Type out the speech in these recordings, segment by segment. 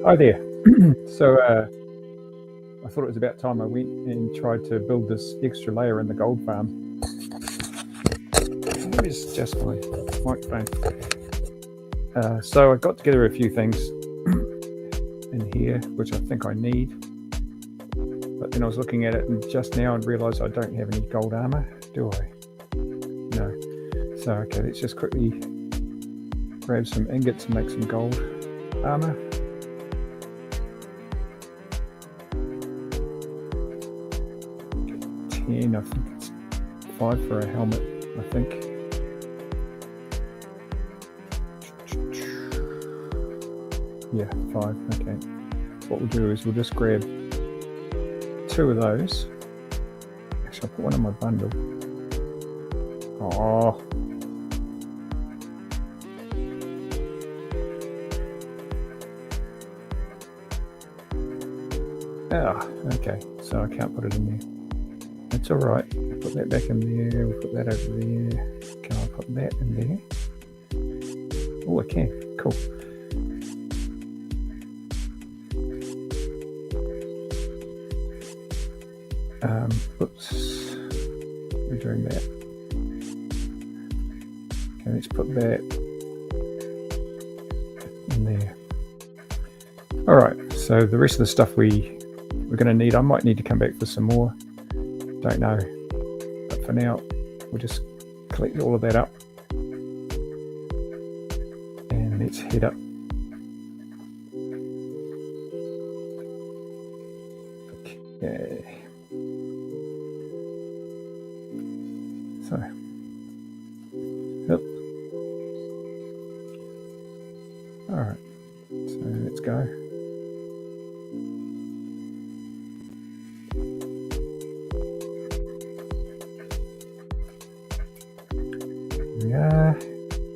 Hi there. So I thought it was about time I went and tried to build this extra layer in the gold farm. Let me just adjust my microphone. So I got together a few things in here, which I think I need. But then I was looking at it and just now and realised I don't have any gold armour, do I? No. So okay, let's just quickly grab some ingots and make some gold armour. I think it's 5 for a helmet, I think. Yeah, 5, okay. So what we'll do is we'll just grab 2 of those. Actually, I'll put one in my bundle. Oh. Ah, okay, so I can't put it in there. That's all right. I'll put that back in there. We'll put that over there. Can I put that in there? Oh, I can. Cool. Oops. We're doing that. Okay, let's put that in there. All right. So the rest of the stuff we're going to need, I might need to come back for some more. Don't know, but for now we'll just collect all of that up and let's head up. Okay, so yep. All right, so let's go.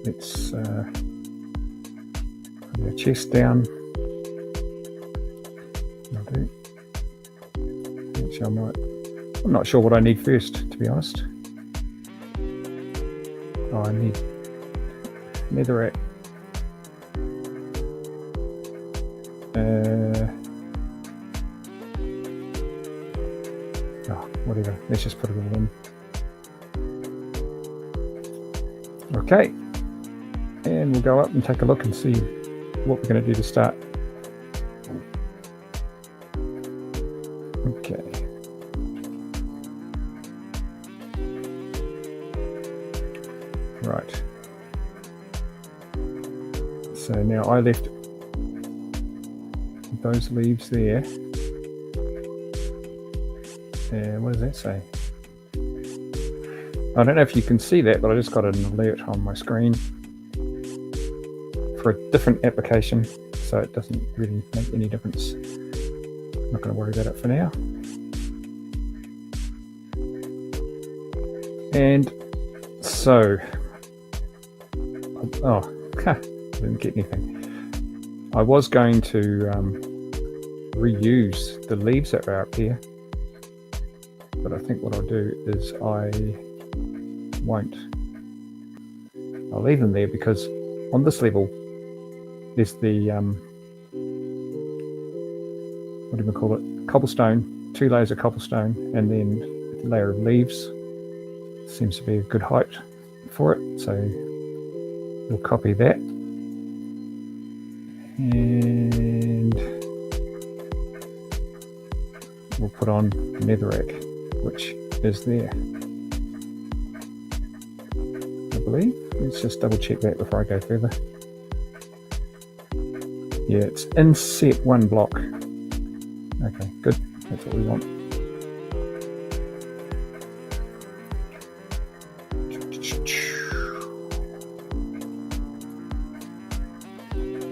Let's put our chest down. Actually, I'm not sure what I need first, to be honest. Oh, I need netherrack. Whatever. Let's just put it all in. Okay, and we'll go up and take a look and see what we're going to do to start. Okay. Right. So now I left those leaves there. And what does that say? I don't know if you can see that, but I just got an alert on my screen for a different application, so it doesn't really make any difference. I'm not going to worry about it for now. And so, I didn't get anything. I was going to reuse the leaves that were up here, but I think what I'll do is I'll leave them there because on this level there's the what do we call it, cobblestone, 2 layers of cobblestone, and then a layer of leaves. Seems to be a good height for it, so we'll copy that and we'll put on netherrack, which is there, I believe. Let's just double check that before I go further. Yeah, it's inset 1 block. Okay, good. That's what we want.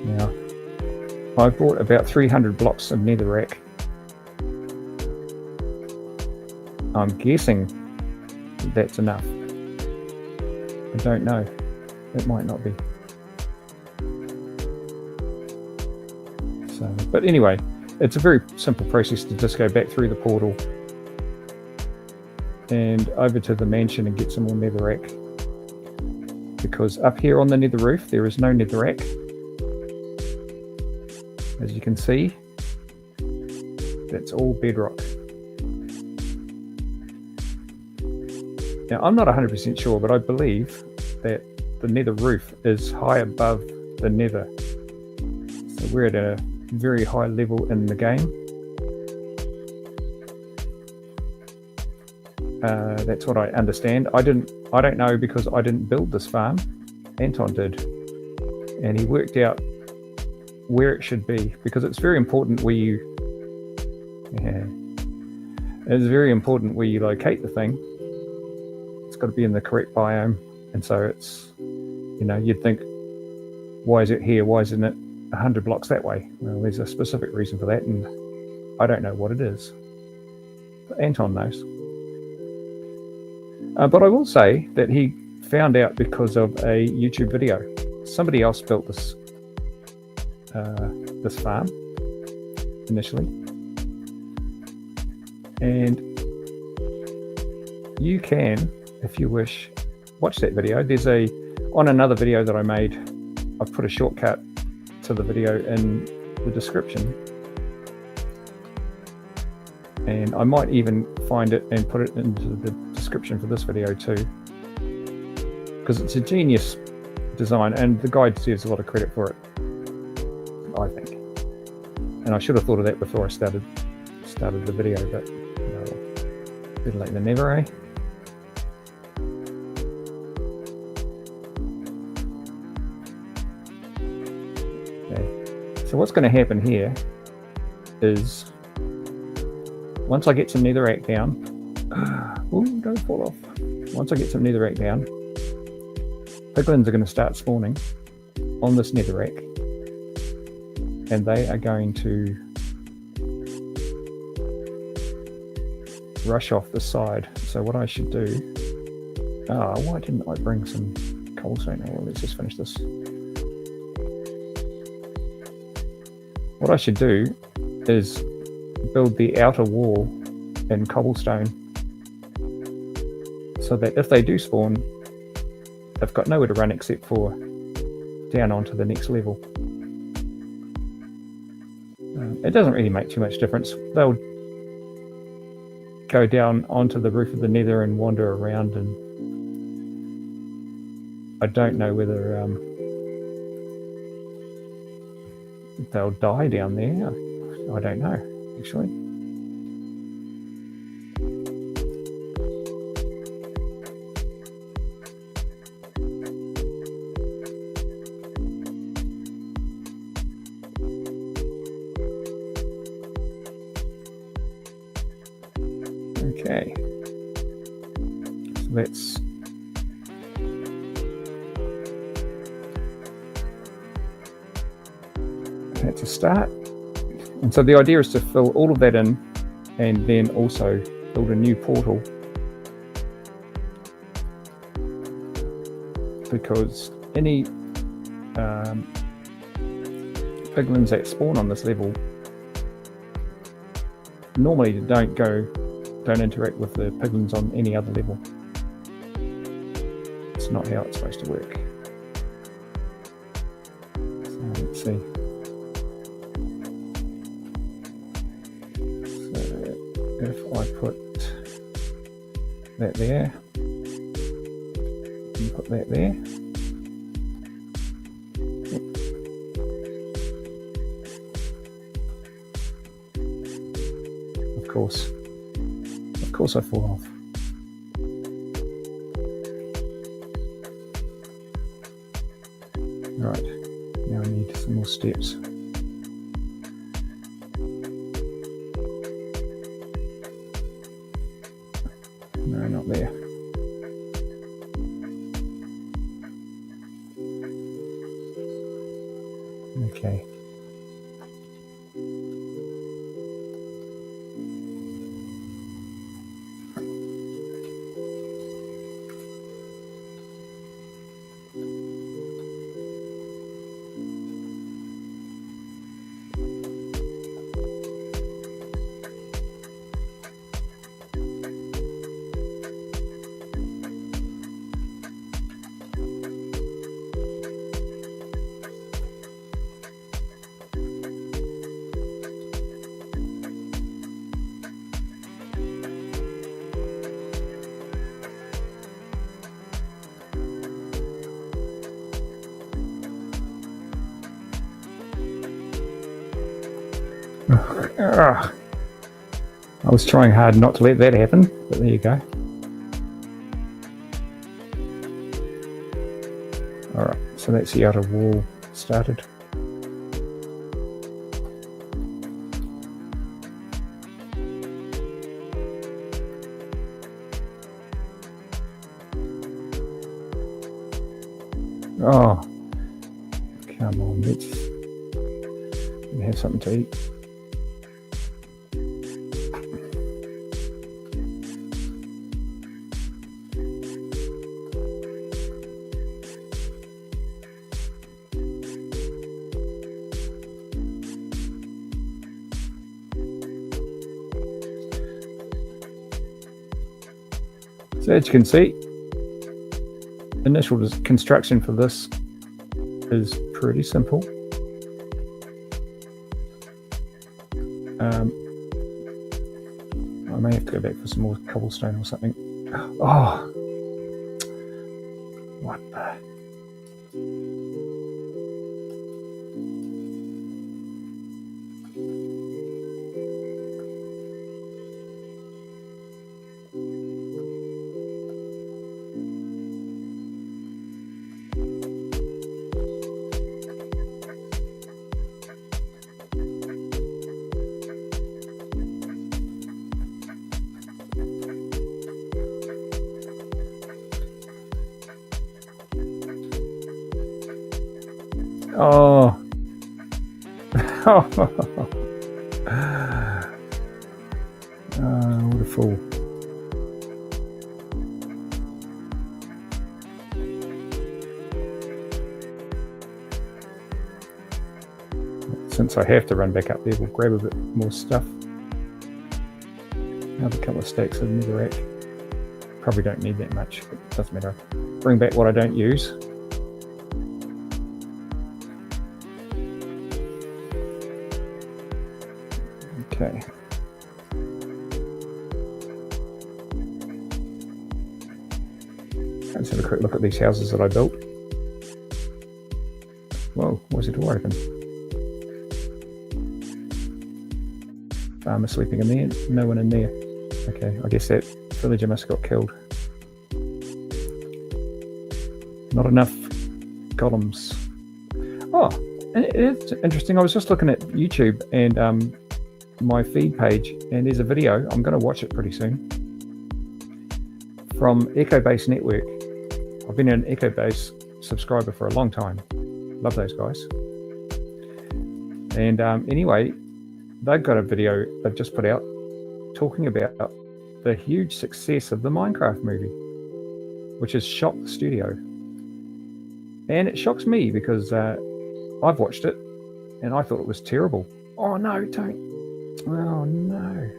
Now, I bought about 300 blocks of netherrack. I'm guessing that's enough. I don't know. It might not be. So, but anyway, it's a very simple process to just go back through the portal and over to the mansion and get some more netherrack. Because up here on the nether roof, there is no netherrack. As you can see, that's all bedrock. Now, I'm not 100% sure, but I believe that the nether roof is high above the nether. So we're at a very high level in the game. That's what I understand. I don't know, because I didn't build this farm. Anton did, and he worked out where it should be, because it's very important where you it's very important where you locate the thing. It's got to be in the correct biome, and so it's, you'd think, why is it here? Why isn't it 100 blocks that way? Well, there's a specific reason for that, and I don't know what it is. But Anton knows. But I will say that he found out because of a YouTube video. Somebody else built this this farm initially, and you can, if you wish, watch that video. There's on another video that I made, I've put a shortcut to the video in the description, and I might even find it and put it into the description for this video too, because it's a genius design, and the guy deserves a lot of credit for it, I think. And I should have thought of that before I started the video, but better late than never, eh? Okay. So what's going to happen here is, once I get some netherrack down, ooh, don't fall off. Once I get some netherrack down, piglins are going to start spawning on this netherrack, and they are going to rush off the side. So what I should do, why didn't I bring some cobblestone? Well, let's just finish this. What I should do is build the outer wall in cobblestone, so that if they do spawn, they've got nowhere to run except for down onto the next level. It doesn't really make too much difference. They'll go down onto the roof of the nether and wander around, and I don't know whether they'll die down there. I don't know, actually. Okay, so that's a start. And so the idea is to fill all of that in, and then also build a new portal, because any piglins that spawn on this level normally don't interact with the piglins on any other level. It's not how it's supposed to work. So let's see. So if I put that there, and put that there, of course I fall off. Right, now I need some more steps. No, not there. Okay. I was trying hard not to let that happen, but there you go. Alright, so that's the outer wall started. Oh, come on, let's have something to eat. So as you can see, initial construction for this is pretty simple. I may have to go back for some more cobblestone or something. Oh, what the? Oh. Oh, what a fool. Since I have to run back up there, we'll grab a bit more stuff. Another couple of stacks of netherrack. Probably don't need that much, but it doesn't matter. Bring back what I don't use. Okay. Let's have a quick look at these houses that I built. Whoa, why's the door open? Farmer sleeping in there, no one in there. Okay, I guess that villager must have got killed. Not enough golems. Oh, it's interesting. I was just looking at YouTube and my feed page, and there's a video. I'm going to watch it pretty soon. From Echo Base Network. I've been an Echo Base subscriber for a long time. Love those guys. And anyway, they've got a video they've just put out talking about the huge success of the Minecraft movie, which has shocked the studio. And it shocks me because I've watched it and I thought it was terrible. Oh no, don't. Oh no.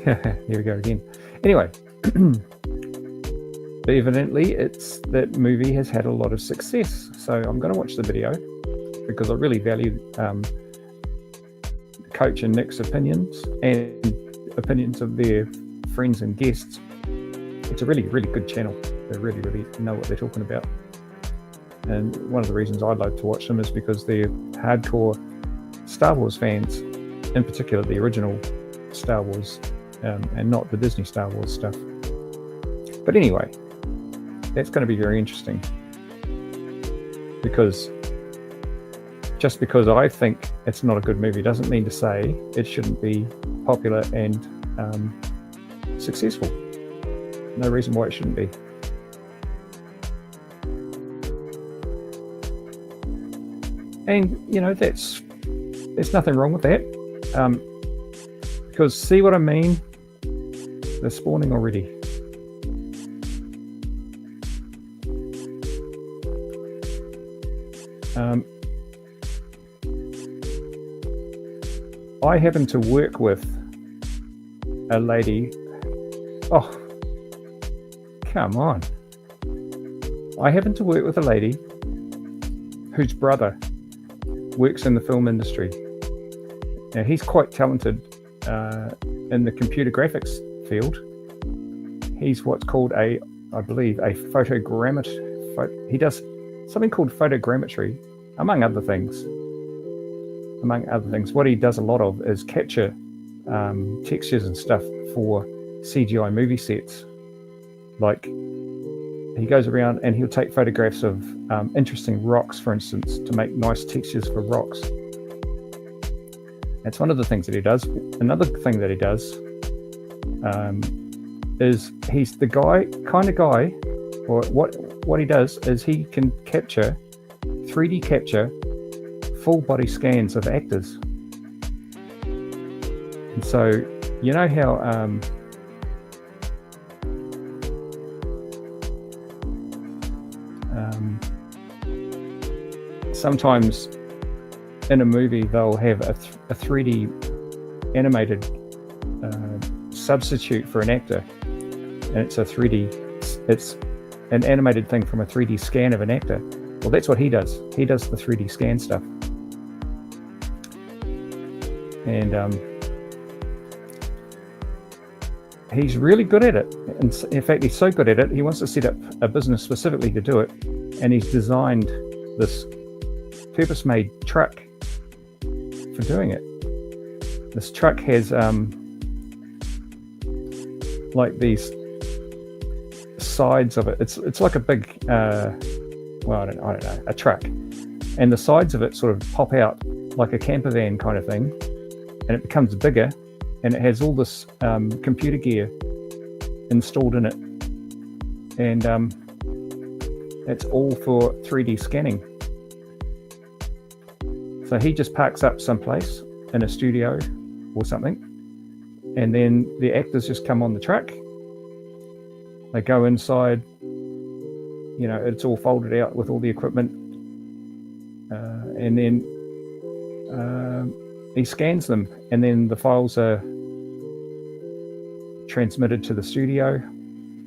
Here we go again. Anyway, but evidently that movie has had a lot of success. So I'm going to watch the video because I really value Coach and Nick's opinions and opinions of their friends and guests. It's a really, really good channel. They really, really know what they're talking about. And one of the reasons I love to watch them is because they're hardcore Star Wars fans, in particular the original Star Wars, and not the Disney Star Wars stuff. But anyway, that's going to be very interesting, because just because I think it's not a good movie doesn't mean to say it shouldn't be popular and successful. No reason why it shouldn't be. And you know, there's nothing wrong with that, because see what I mean? They're spawning already. I happen to work with a lady. Oh, come on. I happen to work with a lady whose brother works in the film industry. Now, he's quite talented in the computer graphics field. He's what's called I believe, a photogrammetry. He does something called photogrammetry. among other things. What he does a lot of is capture textures and stuff for CGI movie sets. Like, he goes around and he'll take photographs of interesting rocks, for instance, to make nice textures for rocks. That's one of the things that he does. Another thing that he does is he's the kind of guy, or what he does is he can 3D capture full body scans of actors. And so, you know how sometimes in a movie they'll have a 3D animated substitute for an actor, and it's an animated thing from a 3D scan of an actor. Well, that's what he does. He does the 3D scan stuff. And he's really good at it. And in fact, he's so good at it, he wants to set up a business specifically to do it. And he's designed this purpose-made truck for doing it. This truck has like these sides of it. It's like a big, well, I don't know, a truck. And the sides of it sort of pop out like a camper van kind of thing. And it becomes bigger, and it has all this computer gear installed in it, and it's all for 3D scanning. So he just parks up someplace in a studio or something, and then the actors just come on the truck. They go inside, you know, it's all folded out with all the equipment, and then he scans them, and then the files are transmitted to the studio,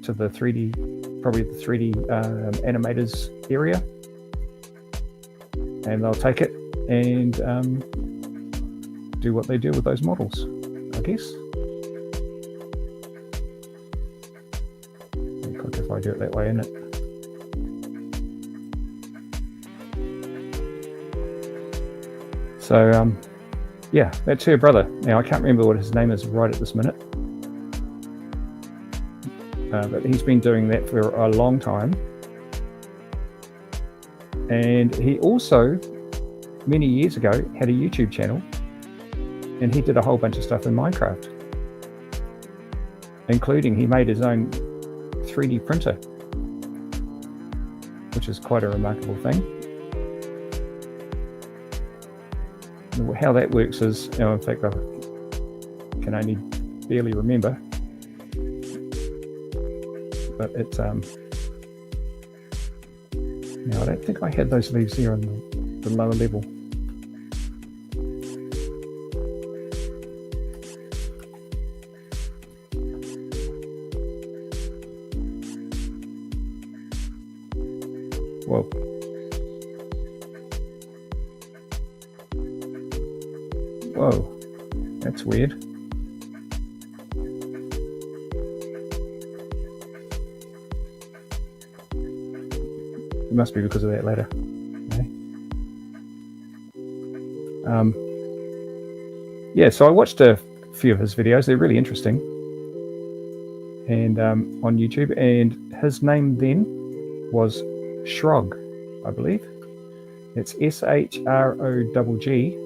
to the 3D, probably the 3D animators area, and they'll take it and do what they do with those models, I guess. Pretty quick if I do it that way, isn't it? So, yeah, that's her brother. Now, I can't remember what his name is right at this minute. But he's been doing that for a long time. And he also, many years ago, had a YouTube channel. And he did a whole bunch of stuff in Minecraft. Including, he made his own 3D printer. Which is quite a remarkable thing. How that works is, you know, in fact, I can only barely remember, but it's now I don't think I had those leaves there on the lower level. Whoa. Whoa, that's weird. It must be because of that ladder. Okay. Yeah, so I watched a few of his videos. They're really interesting, and on YouTube. And his name then was Shrog, I believe. It's SHROGG.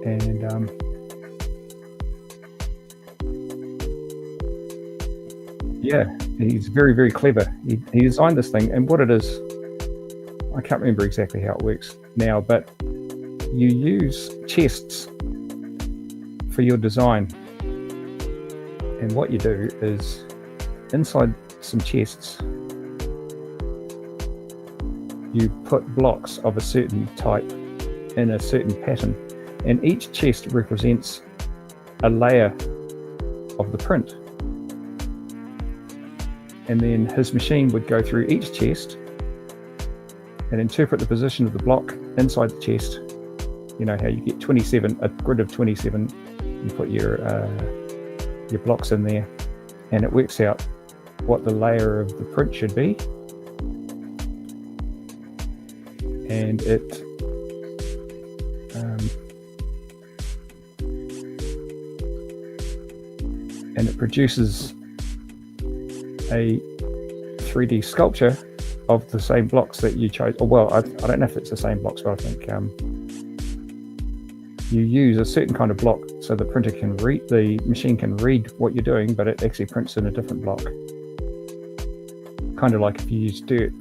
And yeah, he's very, very clever. He designed this thing, and what it is, I can't remember exactly how it works now, but you use chests for your design. And what you do is, inside some chests, you put blocks of a certain type in a certain pattern. And each chest represents a layer of the print. And then his machine would go through each chest and interpret the position of the block inside the chest. You know how you get 27, a grid of 27, you put your blocks in there, and it works out what the layer of the print should be. and it produces a 3D sculpture of the same blocks that you chose. Or, well, I don't know if it's the same blocks, but I think you use a certain kind of block so the printer can read, the machine can read what you're doing, but it actually prints in a different block. Kind of like if you use dirt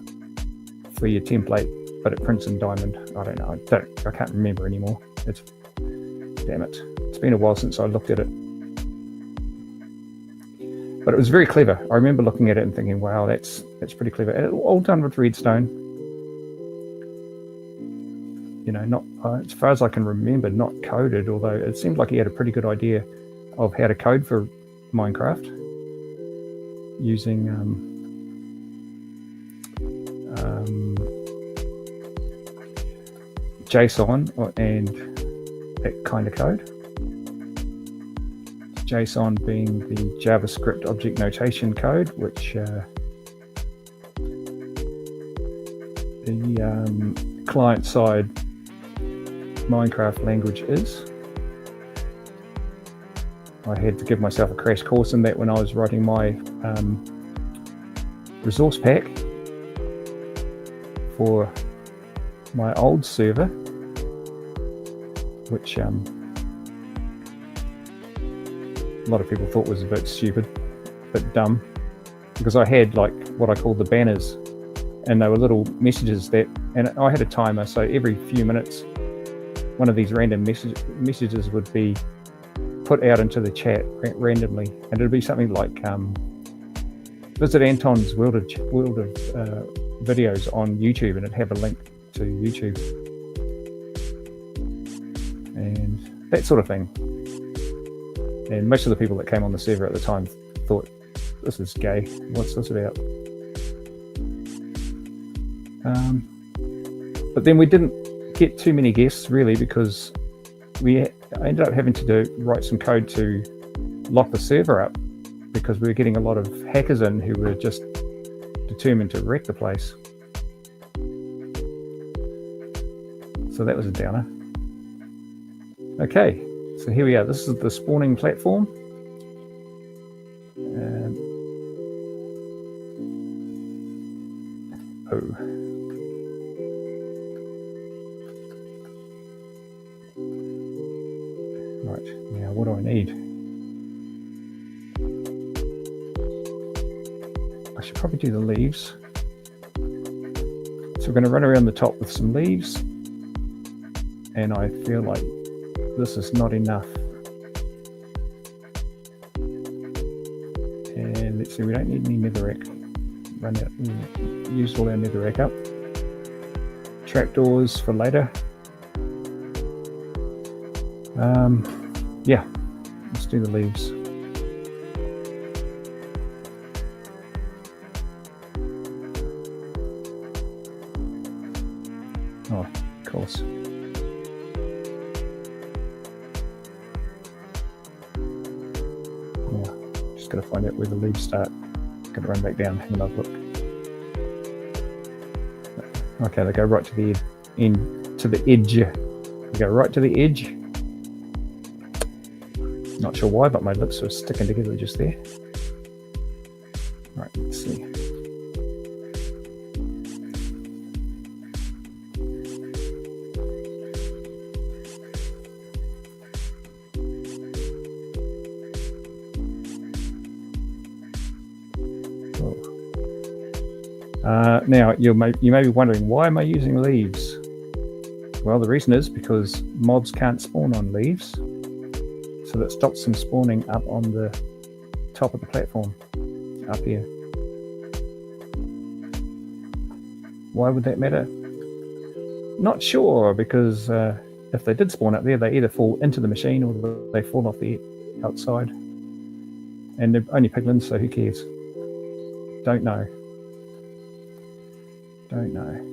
for your template, but it prints in diamond. I don't know. I can't remember anymore. Damn it. It's been a while since I looked at it. But it was very clever. I remember looking at it and thinking, wow, that's pretty clever. And all done with redstone. You know, not as far as I can remember, not coded, although it seemed like he had a pretty good idea of how to code for Minecraft using JSON and that kind of code. JSON being the JavaScript object notation code, which the client-side Minecraft language is. I had to give myself a crash course in that when I was writing my resource pack for my old server, which a lot of people thought was a bit stupid, a bit dumb, because I had like what I called the banners, and they were little messages that, and I had a timer, so every few minutes one of these random messages would be put out into the chat randomly, and it'd be something like visit Anton's world of videos on YouTube, and it'd have a link to YouTube and that sort of thing. And most of the people that came on the server at the time thought, this is gay, what's this about? But then we didn't get too many guests really, because I ended up having to write some code to lock the server up, because we were getting a lot of hackers in who were just determined to wreck the place. So that was a downer. Okay, so here we are. This is the spawning platform. Right, now what do I need? I should probably do the leaves. So we're going to run around the top with some leaves, and I feel like this is not enough. And let's see, we don't need any netherrack. Run out, used all our netherrack up. Trapdoors for later. Yeah, let's do the leaves. Oh, of course. Yeah, just got to find out where the leaves start. Got to run back down, have another look. Okay, they go right to the end, to the edge. They go right to the edge. Not sure why, but my lips were sticking together just there. Right, let's see. Now, you may be wondering, why am I using leaves? Well, the reason is because mobs can't spawn on leaves, so that stops them spawning up on the top of the platform, up here. Why would that matter? Not sure, because if they did spawn up there, they either fall into the machine or they fall off the outside. And they're only piglins, so who cares? Don't know. Don't know.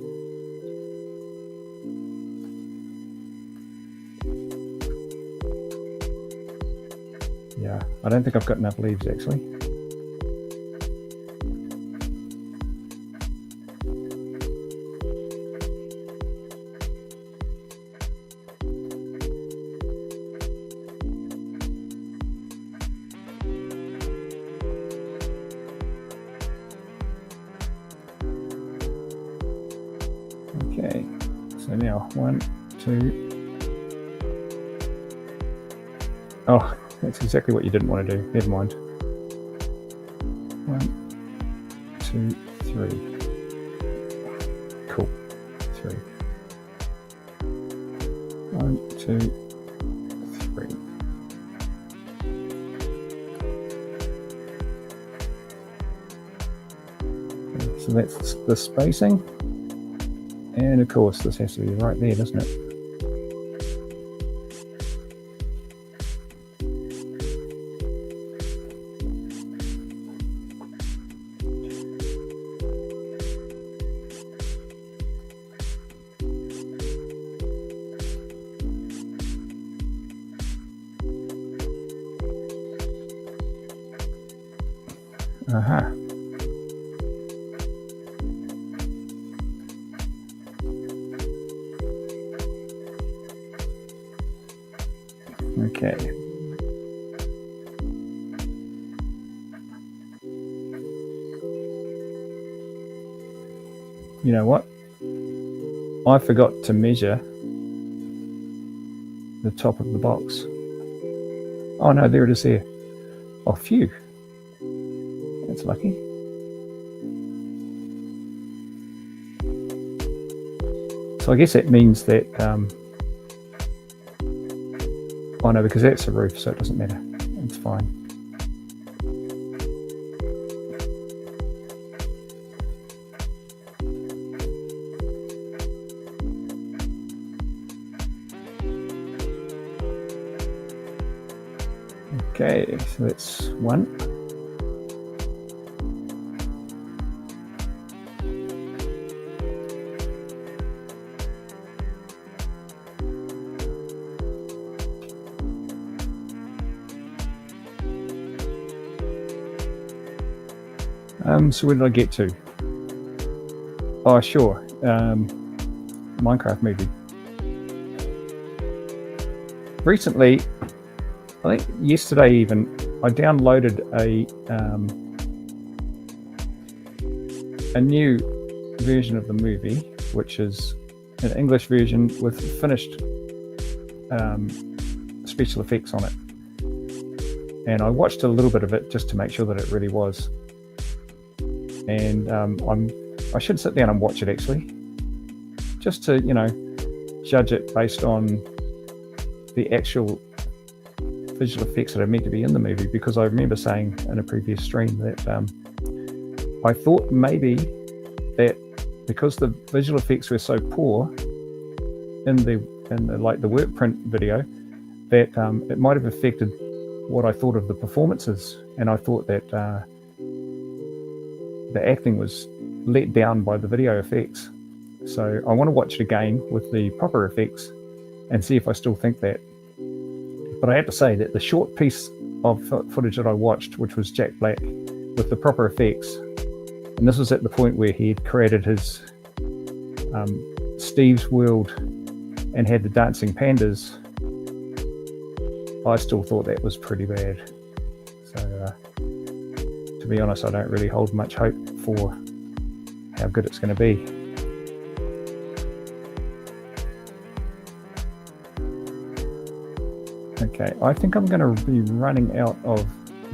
Yeah, I don't think I've got enough leaves actually. Okay, so now 1, 2. Oh, that's exactly what you didn't want to do. Never mind. 1, 2, 3. Cool. 3. 1, 2, 3. Okay, so that's the spacing. And of course, this has to be right there, doesn't it? Aha. Okay. You know what? I forgot to measure the top of the box. Oh no, there it is there. Oh, phew. That's lucky. So I guess that means that, oh no, because that's a roof, so it doesn't matter. It's fine. Okay, so that's 1. So where did I get to? Oh, sure. Minecraft movie. Recently, I think yesterday even, I downloaded a new version of the movie, which is an English version with finished special effects on it. And I watched a little bit of it just to make sure that it really was. And I should sit down and watch it actually, just to, you know, judge it based on the actual visual effects that are meant to be in the movie, because I remember saying in a previous stream that I thought maybe that because the visual effects were so poor in the work print video, that it might have affected what I thought of the performances, and I thought that the acting was let down by the video effects. So I want to watch it again with the proper effects and see if I still think that. But I have to say that the short piece of footage that I watched, which was Jack Black with the proper effects, and this was at the point where he had created his Steve's World and had the dancing pandas, I still thought that was pretty bad. So to be honest, I don't really hold much hope for how good it's going to be. Okay, I think I'm going to be running out of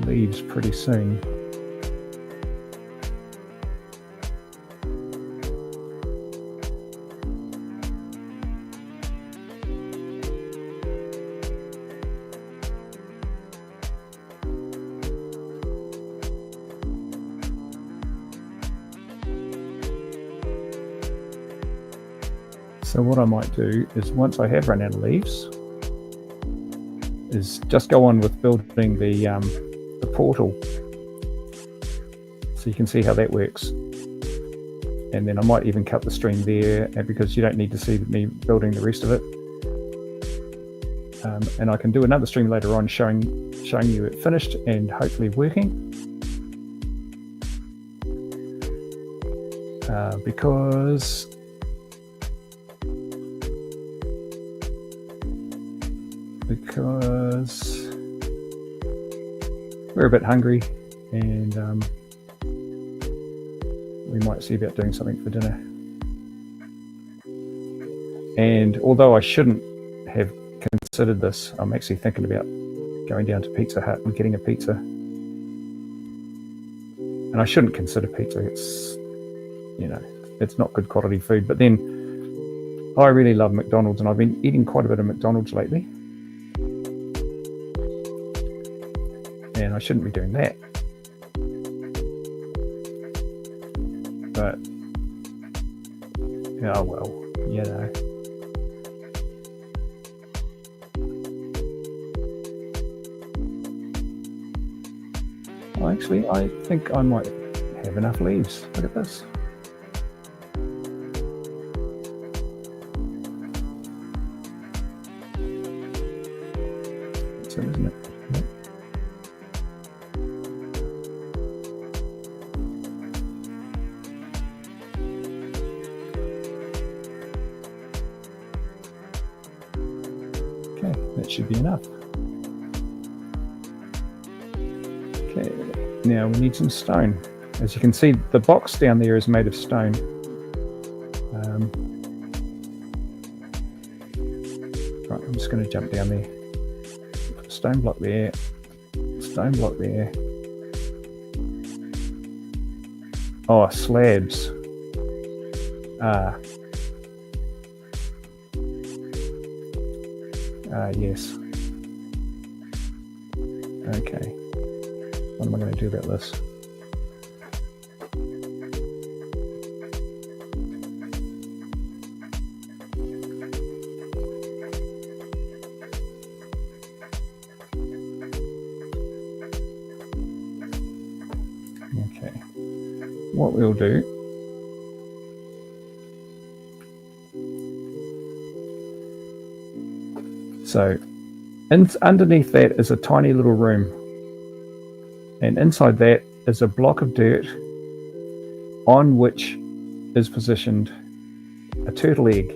leaves pretty soon. So what I might do is, once I have run out of leaves, is just go on with building the portal, so you can see how that works. And then I might even cut the stream there, because you don't need to see me building the rest of it. And I can do another stream later on showing you it finished and hopefully working. Because we're a bit hungry, and we might see about doing something for dinner. And although I shouldn't have considered this, I'm actually thinking about going down to Pizza Hut and getting a pizza. And I shouldn't consider pizza. It's, you know, it's not good quality food. But then I really love McDonald's, and I've been eating quite a bit of McDonald's lately. And I shouldn't be doing that. But, oh well, you know. Well, actually, I think I might have enough leaves. Look at this. That's it, isn't it? Yep. Okay, that should be enough. Okay, now we need some stone. As you can see, the box down there is made of stone. Right, I'm just going to jump down there. Put a stone block there. Stone block there. Oh, slabs. Yes. Okay. What am I going to do about this? Okay. What we'll do so underneath that is a tiny little room, and inside that is a block of dirt on which is positioned a turtle egg.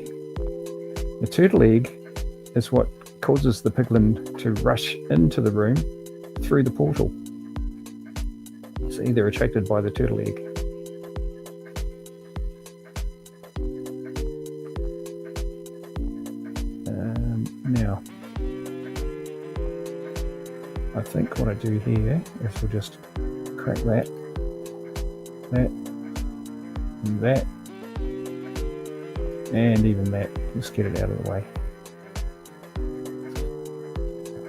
The turtle egg is what causes the piglin to rush into the room through the portal. See, they're attracted by the turtle egg. Now, I think what I do here is we'll just crack that, and that, and even that. Just get it out of the way.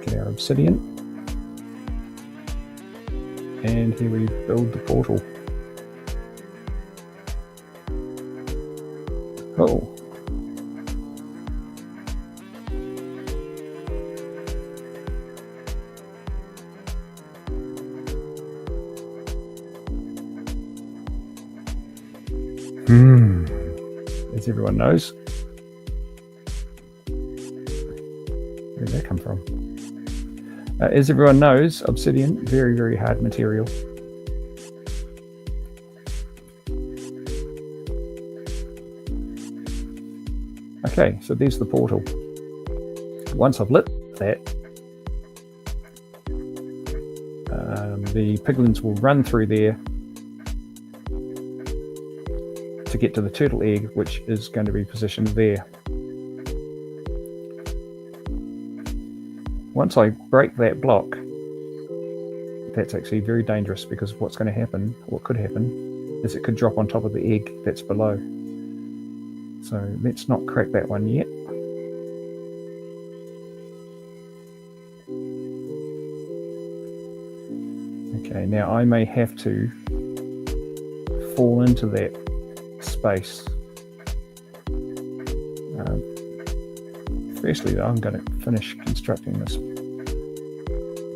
Get our obsidian, and here we build the portal. Oh. As everyone knows. Where did that come from? As everyone knows, obsidian, very, very hard material. Okay, so there's the portal. Once I've lit that, the piglins will run through there to get to the turtle egg, which is going to be positioned there. Once I break that block, that's actually very dangerous, because what's going to happen, what could happen, is it could drop on top of the egg that's below. So let's not crack that one yet. Okay, now I may have to fall into that space. Firstly though, I'm going to finish constructing this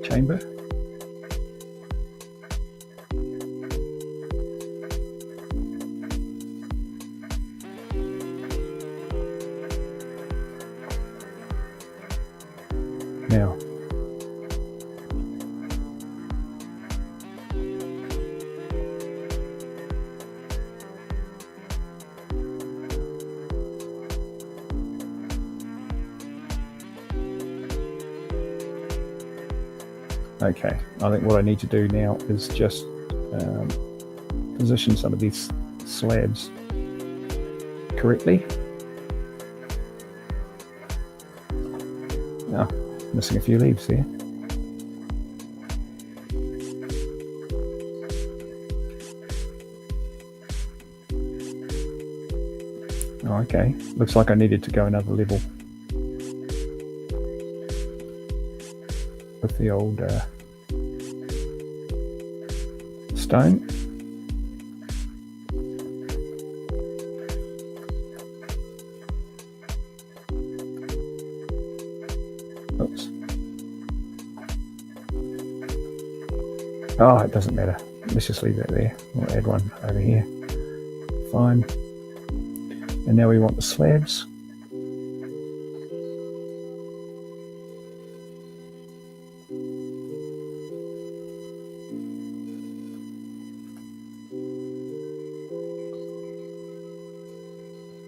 chamber. Now, okay, I think what I need to do now is just position some of these slabs correctly. Missing a few leaves there. Oh, okay. Looks like I needed to go another level with the old stone. Oops. Oh, it doesn't matter. Let's just leave that there. We'll add one over here. Fine. And now we want the slabs.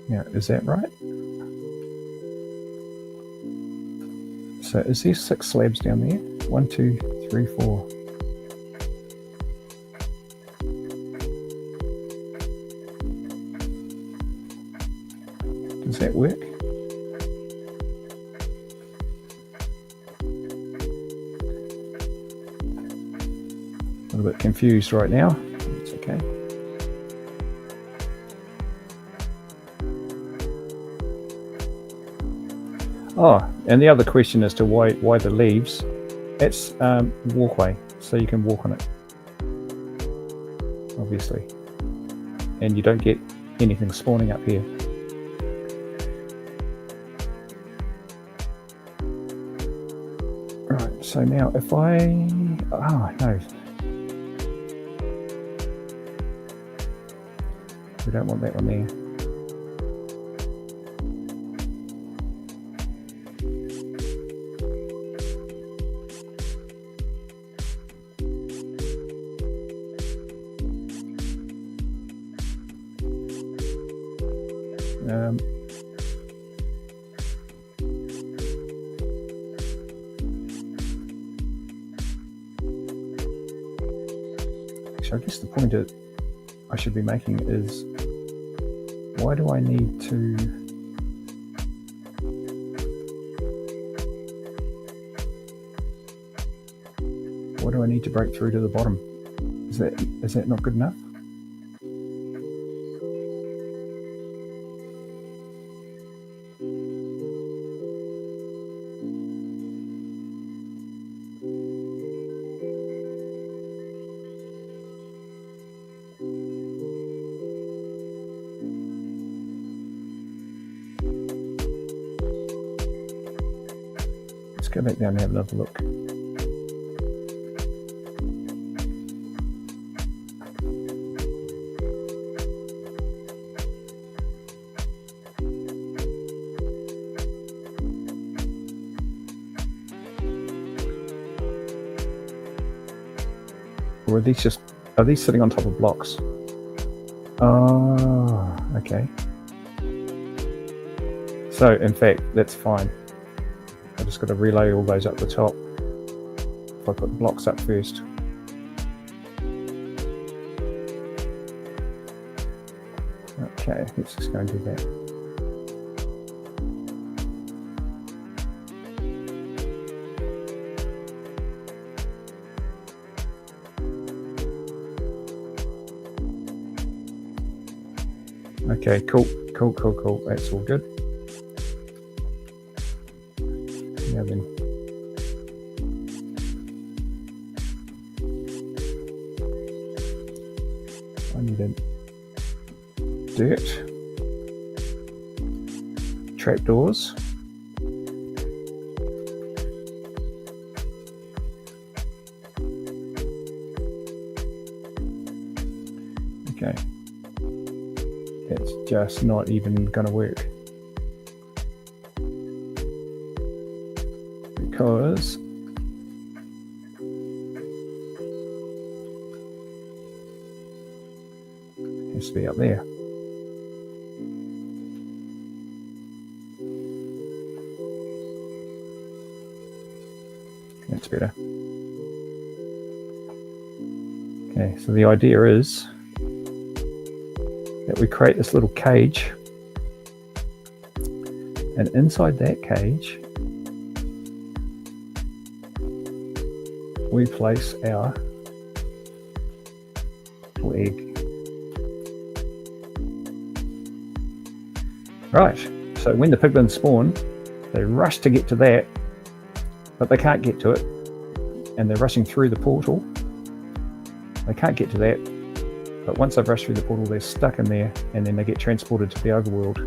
Now, is that right? So is there 6 slabs down there? 1, 2, 3, 4. Does that work? A little bit confused right now. It's okay. Oh, and the other question as to why the leaves, it's walkway, so you can walk on it, obviously, and you don't get anything spawning up here. Right, so now if I, oh no, we don't want that one there. Actually, I guess the point that I should be making is, why do I need to break through to the bottom? Is that not good enough? Let's go back down and have another look. Or are these sitting on top of blocks? Oh, okay. So in fact, that's fine. I just got to relay all those up the top. If I put the blocks up first. Okay, let's just go and do that. Okay, cool. That's all good. Now then. I need a dirt. Trapdoors. Okay. That's just not even going to work. Because it has to be up there. That's better. Okay, so the idea is that we create this little cage, and inside that cage we place our egg. Right, so when the piglins spawn, they rush to get to that, but they can't get to it, and they're rushing through the portal. They can't get to that, but once they've rushed through the portal, they're stuck in there, and then they get transported to the overworld,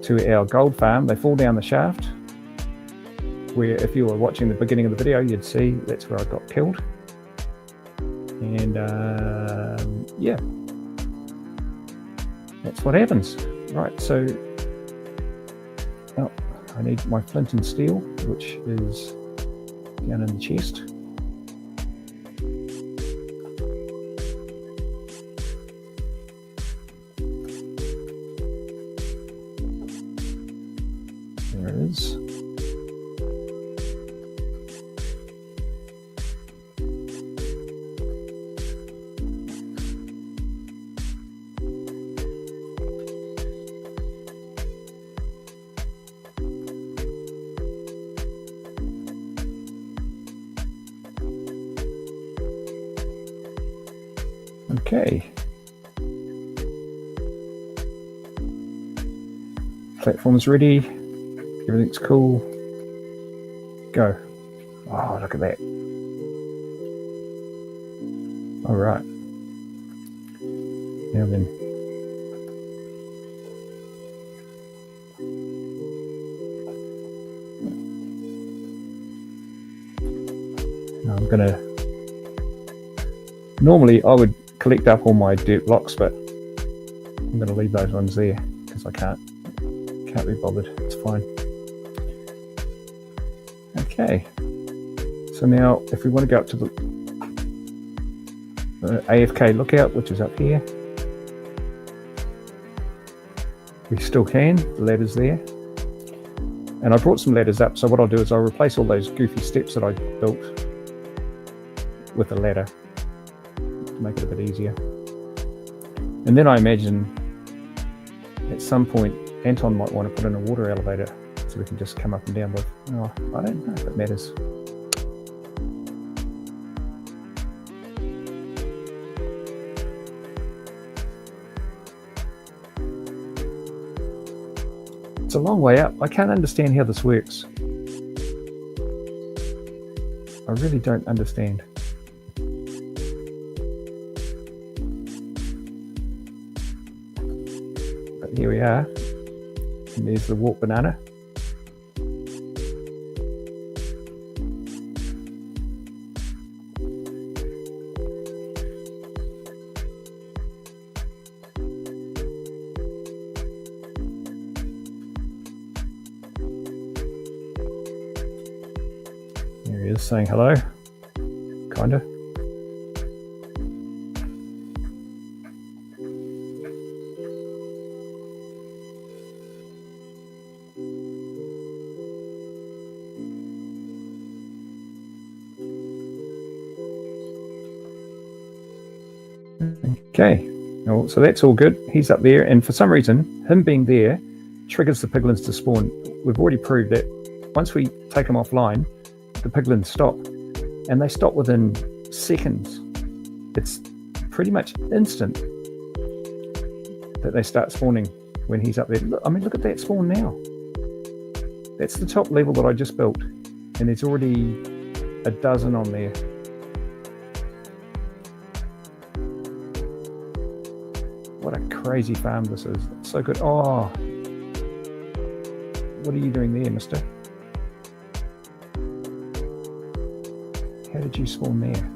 to our gold farm. They fall down the shaft, where if you were watching the beginning of the video, you'd see that's where I got killed. And yeah, that's what happens. Right, so oh, I need my flint and steel, which is down in the chest. There it is. Okay. Platform's ready. Everything's cool. Go. Oh, look at that. All right. Now then. I'm gonna. Normally, I would collect up all my dirt blocks, but I'm going to leave those ones there because I can't be bothered. It's fine. Okay, so now if we want to go up to the AFK lookout, which is up here, we still can. The ladder's there, and I brought some ladders up, so what I'll do is I'll replace all those goofy steps that I built with a ladder, make it a bit easier. And then I imagine at some point Anton might want to put in a water elevator so we can just come up and down with. Oh, I don't know if it matters. It's a long way up. I can't understand how this works. I really don't understand. Here we are, and there's the warp banana. There he is saying hello, kinda. Okay, well, so that's all good. He's up there, and for some reason, him being there triggers the piglins to spawn. We've already proved that once we take them offline, the piglins stop, and they stop within seconds. It's pretty much instant that they start spawning when he's up there. Look, I mean, look at that spawn now. That's the top level that I just built, and there's already a dozen on there. What a crazy farm this is. It's so good. Oh, what are you doing there, mister? How did you spawn there?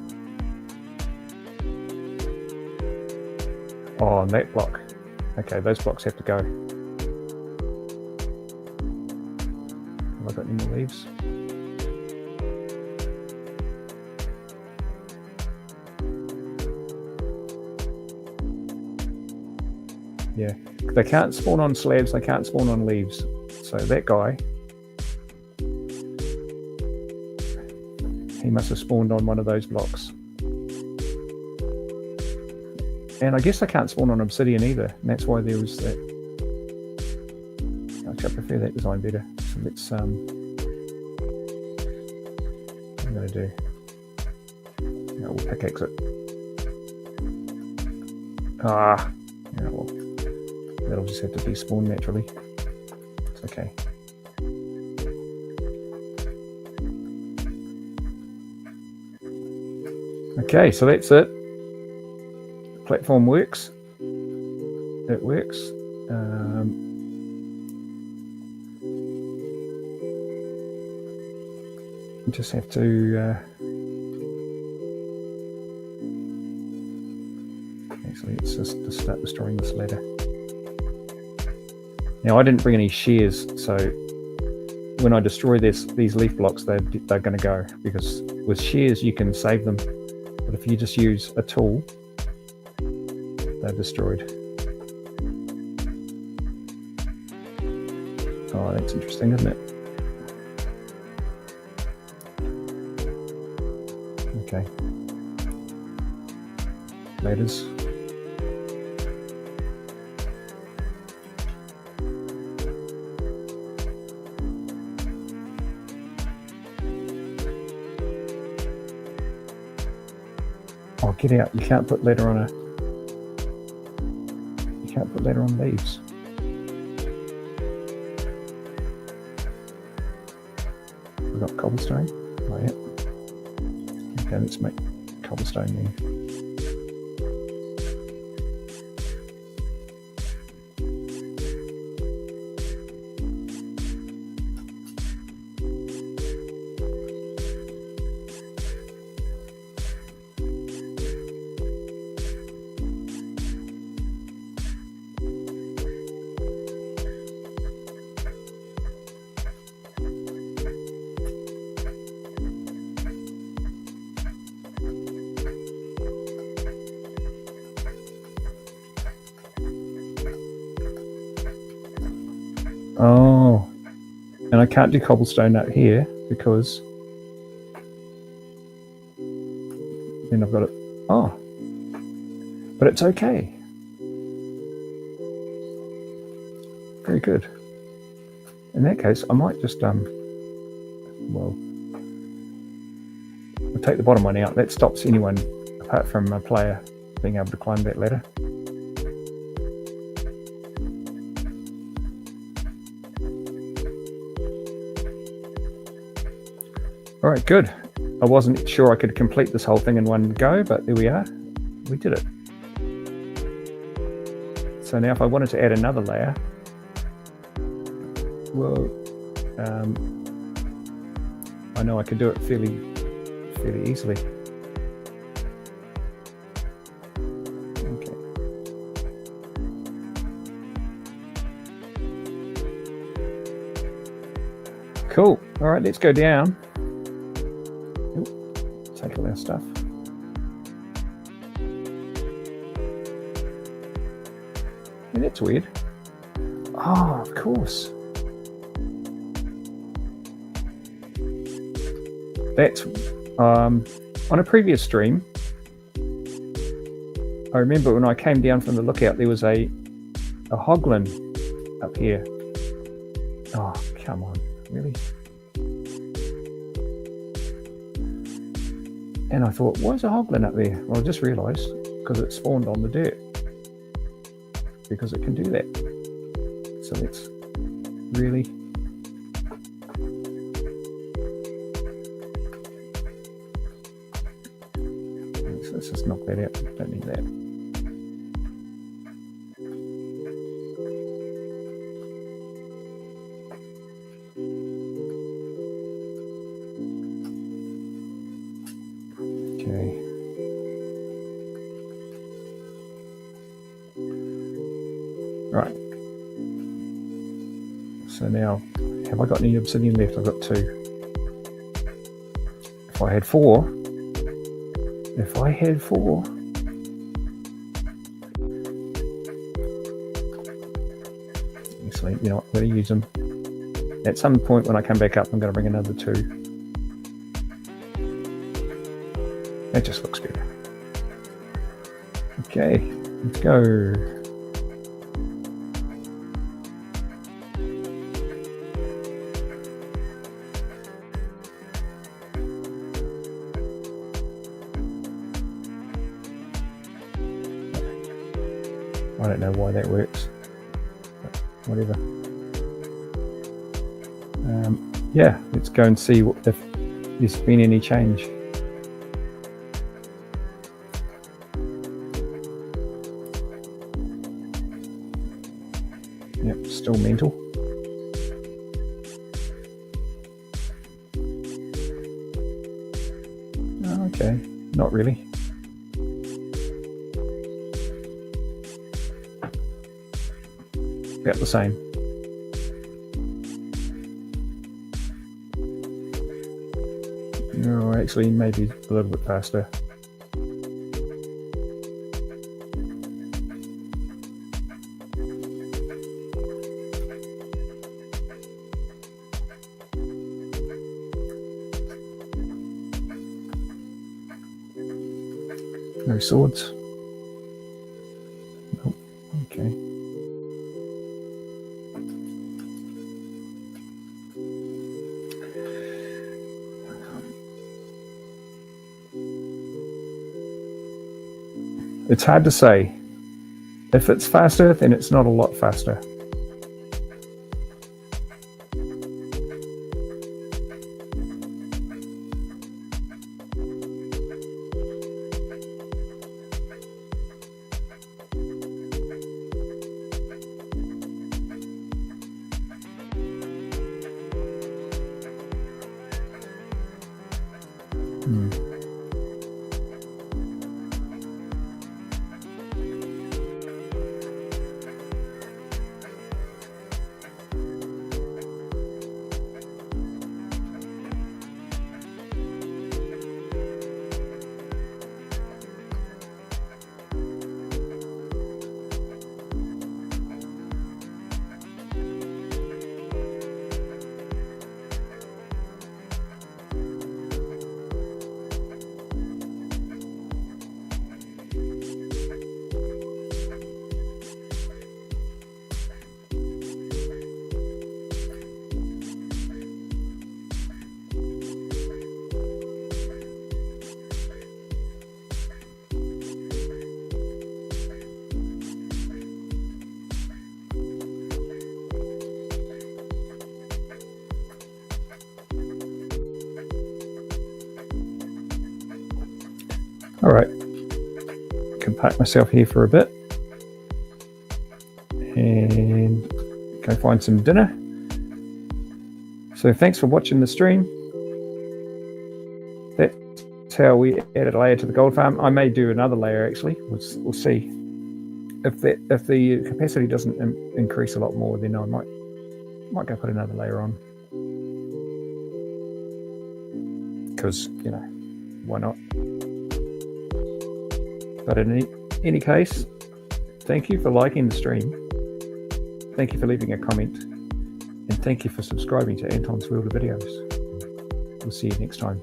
Oh, on that block. Okay, those blocks have to go. Have I got any more leaves? Yeah, they can't spawn on slabs, they can't spawn on leaves. So that guy, he must have spawned on one of those blocks. And I guess they can't spawn on obsidian either, and that's why there was that. Actually, I prefer that design better. So let's, what I'm going to do. Yeah, we'll pickaxe it. Ah, yeah, well, that'll just have to despawn naturally. It's okay. Okay, so that's it. The platform works. It works. You just have to actually, it's just to start destroying this ladder. Now, I didn't bring any shears, so when I destroy these leaf blocks, they're going to go, because with shears you can save them, but if you just use a tool, they're destroyed. Oh, that's interesting, isn't it? Okay. Ladders. Oh, get out. You can't put ladder on You can't put ladder on leaves. We've got cobblestone. Oh, yeah. Okay, let's make cobblestone then. Oh, and I can't do cobblestone out here because then I've got it. Oh, but it's okay. Very good. In that case, I might just well, we'll take the bottom one out. That stops anyone apart from a player being able to climb that ladder. All right, good. I wasn't sure I could complete this whole thing in one go, but there we are. We did it. So now if I wanted to add another layer, well, I know I could do it fairly easily. Okay. Cool. All right, let's go down. Take all our stuff. Yeah, that's weird. Oh, of course. That's on a previous stream. I remember when I came down from the lookout, there was a hoglin up here. Oh, come on, really? And I thought, why is a hoglin up there? Well, I just realised because it spawned on the dirt. Because it can do that. So that's really... Let's just knock that out. Don't need that. Okay. Right. So now, have I got any obsidian left? I've got 2. If I had 4... Actually, you know what, I'm going to use them. At some point when I come back up, I'm going to bring another 2. That just looks better. Okay, let's go. I don't know why that works, but whatever. Yeah, let's go and see if there's been any change. Yep, still mental. Oh, okay, not really. About the same. No, actually, maybe a little bit faster. No swords. Nope. Okay. It's hard to say. If it's faster, then it's not a lot faster. All right, can park myself here for a bit and go find some dinner. So thanks for watching the stream. That's how we added a layer to the gold farm. I may do another layer actually. We'll see. If the capacity doesn't increase a lot more, then I might go put another layer on. Because, you know, why not? But in any case, thank you for liking the stream. Thank you for leaving a comment. And thank you for subscribing to Anton's World of Videos. We'll see you next time.